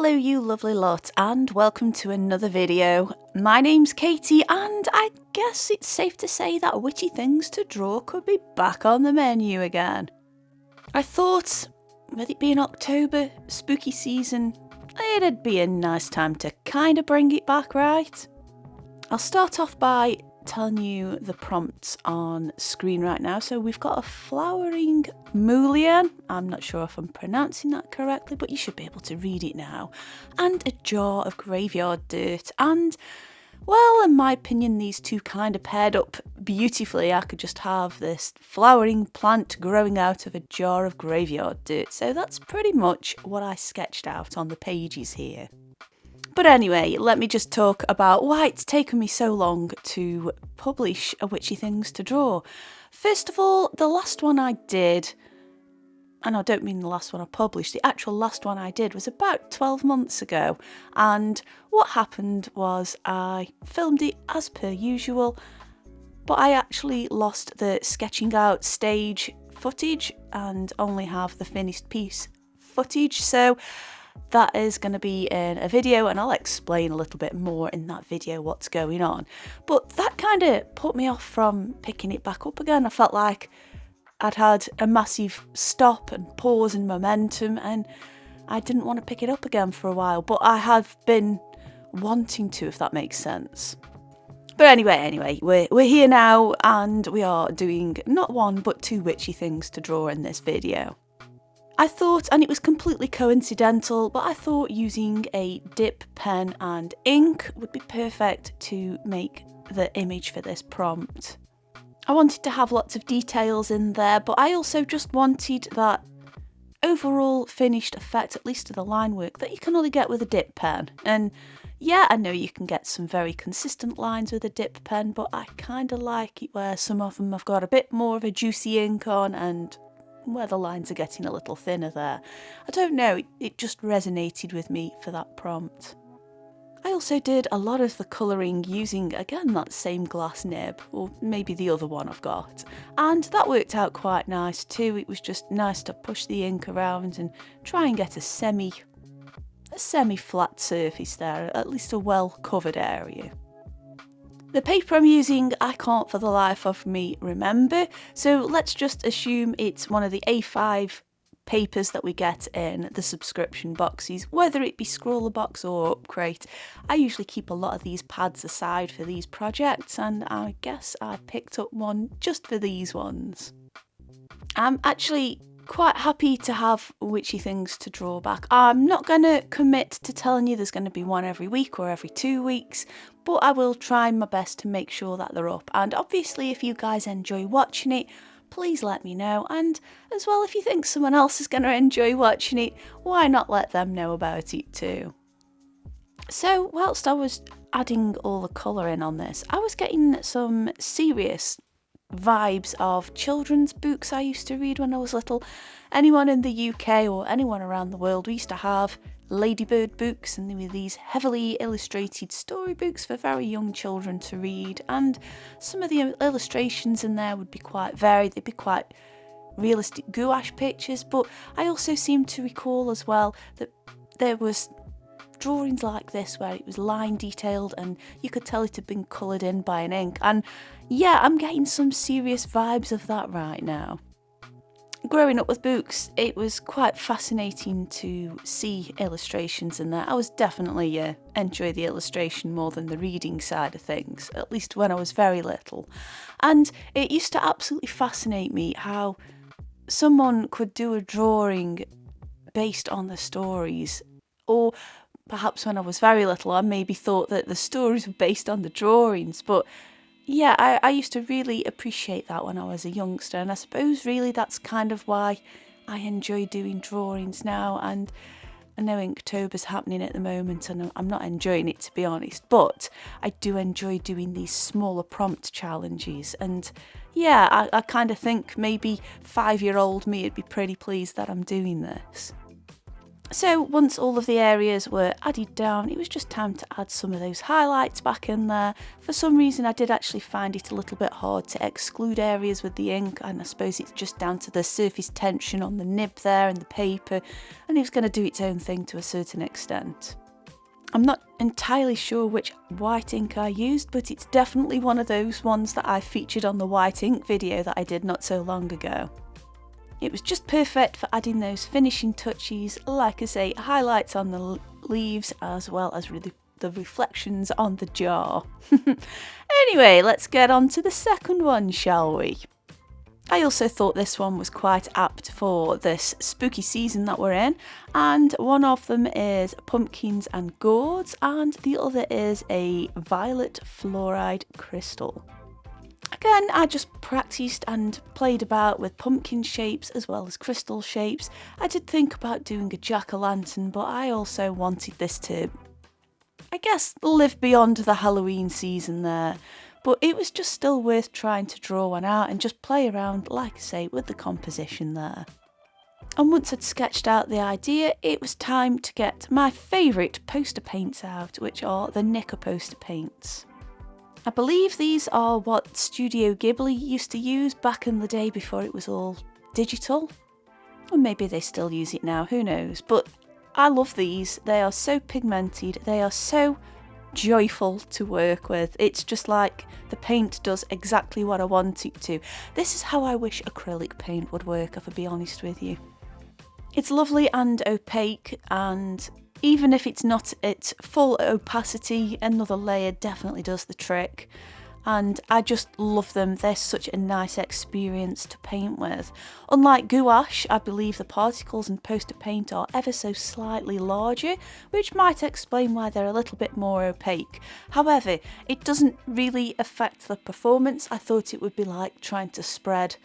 Hello you lovely lot and welcome to another video. My name's Katie and I guess it's safe to say that Witchy Things to Draw could be back on the menu again. I thought, with it being October, spooky season, it'd be a nice time to kind of bring it back, right? I'll start off by telling you the prompts on screen right now. So we've got a flowering mullein, I'm not sure if I'm pronouncing that correctly, but you should be able to read it now, and a jar of graveyard dirt. And well, in my opinion, these two kind of paired up beautifully. I could just have this flowering plant growing out of a jar of graveyard dirt. So that's pretty much what I sketched out on the pages here. But anyway, let me just talk about why it's taken me so long to publish a Witchy Things to Draw. First of all, the last one I did, and I don't mean the last one I published, the actual last one I did was about 12 months ago. And what happened was I filmed it as per usual, but I actually lost the sketching out stage footage and only have the finished piece footage. So that is going to be in a video and I'll explain a little bit more in that video what's going on. But that kind of put me off from picking it back up again. I felt like I'd had a massive stop and pause and momentum and I didn't want to pick it up again for a while. But I have been wanting to, if that makes sense. But anyway, we're here now and we are doing not one but two witchy things to draw in this video. I thought, and it was completely coincidental, but I thought using a dip pen and ink would be perfect to make the image for this prompt. I wanted to have lots of details in there, but I also just wanted that overall finished effect, at least to the line work, that you can only get with a dip pen. And yeah, I know you can get some very consistent lines with a dip pen, but I kind of like it where some of them have got a bit more of a juicy ink on and where the lines are getting a little thinner there. I don't know, it just resonated with me for that prompt. I also did a lot of the colouring using, again, that same glass nib, or maybe the other one I've got, and that worked out quite nice too. It was just nice to push the ink around and try and get a semi-flat surface there, at least a well-covered area. The paper I'm using, I can't for the life of me remember, so let's just assume it's one of the A5 papers that we get in the subscription boxes, whether it be Scroller Box or Upcrate. I usually keep a lot of these pads aside for these projects, and I guess I picked up one just for these ones. I'm actually quite happy to have witchy things to draw back. I'm not going to commit to telling you there's going to be one every week or every 2 weeks, but I will try my best to make sure that they're up. And obviously if you guys enjoy watching it, please let me know. And as well, if you think someone else is going to enjoy watching it, why not let them know about it too? So whilst I was adding all the colour in on this, I was getting some serious vibes of children's books I used to read when I was little. Anyone in the UK or anyone around the world, we used to have Ladybird books, and they were these heavily illustrated storybooks for very young children to read, and some of the illustrations in there would be quite varied. They'd be quite realistic gouache pictures, but I also seem to recall as well that there was drawings like this where it was line detailed and you could tell it had been coloured in by an ink, and yeah, I'm getting some serious vibes of that right now. Growing up with books, it was quite fascinating to see illustrations in there. I was definitely enjoy the illustration more than the reading side of things, at least when I was very little. And it used to absolutely fascinate me how someone could do a drawing based on the stories, or perhaps when I was very little I maybe thought that the stories were based on the drawings, but yeah, I used to really appreciate that when I was a youngster, and I suppose really that's kind of why I enjoy doing drawings now. And I know Inktober's happening at the moment and I'm not enjoying it, to be honest, but I do enjoy doing these smaller prompt challenges, and yeah, I kind of think maybe 5-year-old me would be pretty pleased that I'm doing this. So once all of the areas were added down, it was just time to add some of those highlights back in there. For some reason I did actually find it a little bit hard to exclude areas with the ink, and I suppose it's just down to the surface tension on the nib there and the paper, and it was going to do its own thing to a certain extent. I'm not entirely sure which white ink I used, but it's definitely one of those ones that I featured on the white ink video that I did not so long ago. It was just perfect for adding those finishing touches, like I say, highlights on the leaves as well as the reflections on the jar. Anyway, let's get on to the second one, shall we? I also thought this one was quite apt for this spooky season that we're in, and one of them is pumpkins and gourds, and the other is a violet fluoride crystal. Again, I just practiced and played about with pumpkin shapes as well as crystal shapes. I did think about doing a jack-o'-lantern, but I also wanted this to, I guess, live beyond the Halloween season there. But it was just still worth trying to draw one out and just play around, like I say, with the composition there. And once I'd sketched out the idea, it was time to get my favourite poster paints out, which are the Nicka poster paints. I believe these are what Studio Ghibli used to use back in the day before it was all digital. Or maybe they still use it now, who knows. But I love these. They are so pigmented. They are so joyful to work with. It's just like the paint does exactly what I want it to. This is how I wish acrylic paint would work, if I be honest with you. It's lovely and opaque, and even if it's not at full opacity, another layer definitely does the trick. And I just love them. They're such a nice experience to paint with. Unlike gouache, I believe the particles in poster paint are ever so slightly larger, which might explain why they're a little bit more opaque. However, it doesn't really affect the performance. I thought it would be like trying to spread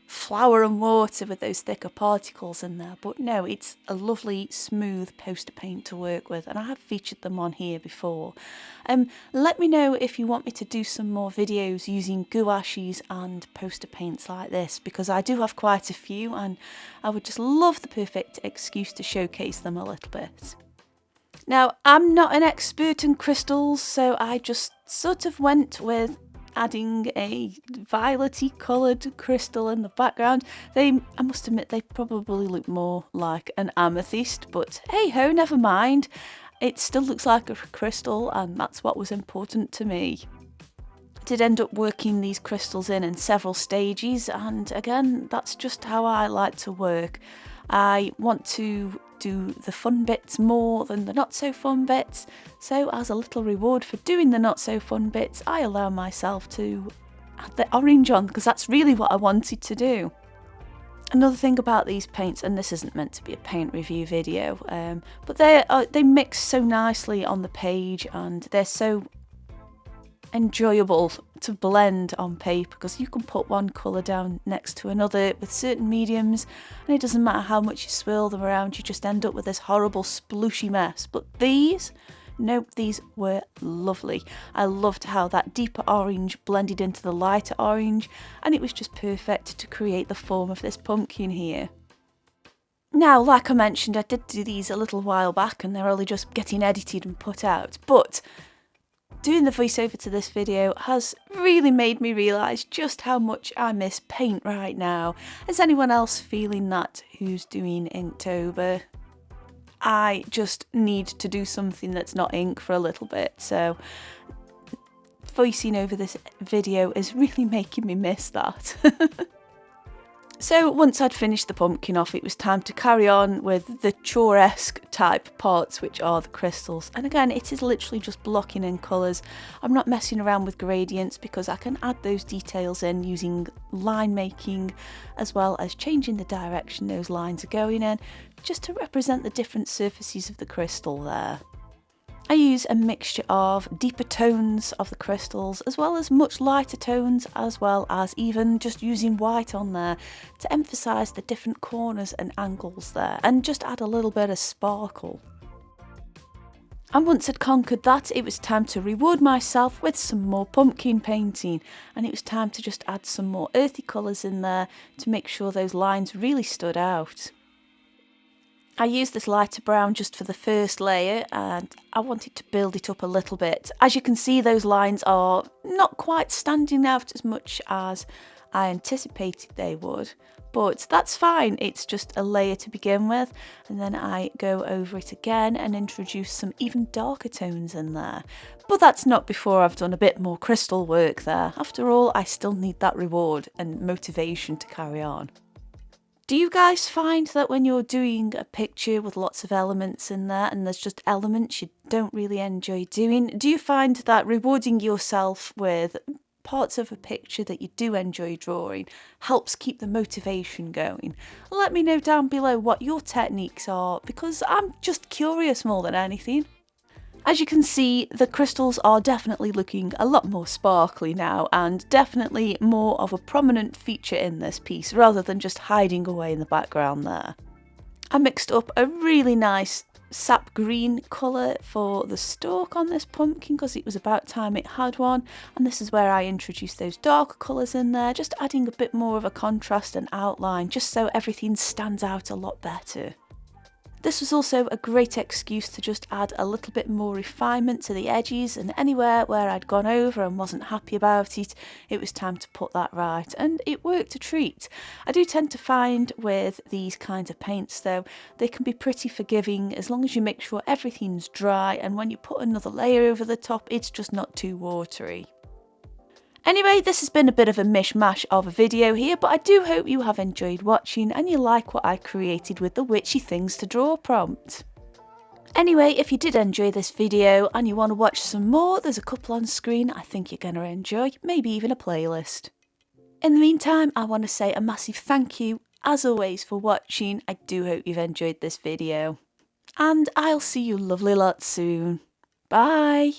flour and water with those thicker particles in there, but no, it's a lovely smooth poster paint to work with, and I have featured them on here before. Let me know if you want me to do some more videos using gouaches and poster paints like this, because I do have quite a few and I would just love the perfect excuse to showcase them a little bit. Now, I'm not an expert in crystals, so I just sort of went with adding a violet-y coloured crystal in the background. I must admit, they probably look more like an amethyst, but hey ho, never mind. It still looks like a crystal, and that's what was important to me. I did end up working these crystals in several stages, and again, that's just how I like to work. I want to do the fun bits more than the not so fun bits, so as a little reward for doing the not so fun bits, I allow myself to add the orange on, because that's really what I wanted to do. Another thing about these paints, and this isn't meant to be a paint review video, but they mix so nicely on the page, and they're so enjoyable to blend on paper, because you can put one colour down next to another with certain mediums, and it doesn't matter how much you swirl them around, you just end up with this horrible splooshy mess. But these, nope, these were lovely. I loved how that deeper orange blended into the lighter orange, and it was just perfect to create the form of this pumpkin here. Now, like I mentioned, I did do these a little while back and they're only just getting edited and put out, but doing the voiceover to this video has really made me realise just how much I miss paint right now. Is anyone else feeling that who's doing Inktober? I just need to do something that's not ink for a little bit, so voicing over this video is really making me miss that. So once I'd finished the pumpkin off, it was time to carry on with the chore-esque type parts, which are the crystals. And again, it is literally just blocking in colours. I'm not messing around with gradients because I can add those details in using line making, as well as changing the direction those lines are going in, just to represent the different surfaces of the crystal there. I use a mixture of deeper tones of the crystals as well as much lighter tones, as well as even just using white on there to emphasise the different corners and angles there and just add a little bit of sparkle. And once I'd conquered that, it was time to reward myself with some more pumpkin painting, and it was time to just add some more earthy colours in there to make sure those lines really stood out. I used this lighter brown just for the first layer and I wanted to build it up a little bit. As you can see, those lines are not quite standing out as much as I anticipated they would, but that's fine. It's just a layer to begin with, and then I go over it again and introduce some even darker tones in there. But that's not before I've done a bit more crystal work there. After all, I still need that reward and motivation to carry on. Do you guys find that when you're doing a picture with lots of elements in there and there's just elements you don't really enjoy doing, do you find that rewarding yourself with parts of a picture that you do enjoy drawing helps keep the motivation going? Let me know down below what your techniques are, because I'm just curious more than anything. As you can see, the crystals are definitely looking a lot more sparkly now and definitely more of a prominent feature in this piece rather than just hiding away in the background there. I mixed up a really nice sap green colour for the stalk on this pumpkin because it was about time it had one, and this is where I introduced those darker colours in there, just adding a bit more of a contrast and outline just so everything stands out a lot better. This was also a great excuse to just add a little bit more refinement to the edges, and anywhere where I'd gone over and wasn't happy about it, it was time to put that right, and it worked a treat. I do tend to find with these kinds of paints though, they can be pretty forgiving as long as you make sure everything's dry, and when you put another layer over the top, it's just not too watery. Anyway, this has been a bit of a mishmash of a video here, but I do hope you have enjoyed watching and you like what I created with the Witchy Things to Draw prompt. Anyway, if you did enjoy this video and you want to watch some more, there's a couple on screen I think you're going to enjoy, maybe even a playlist. In the meantime, I want to say a massive thank you, as always, for watching. I do hope you've enjoyed this video. And I'll see you lovely lots soon. Bye!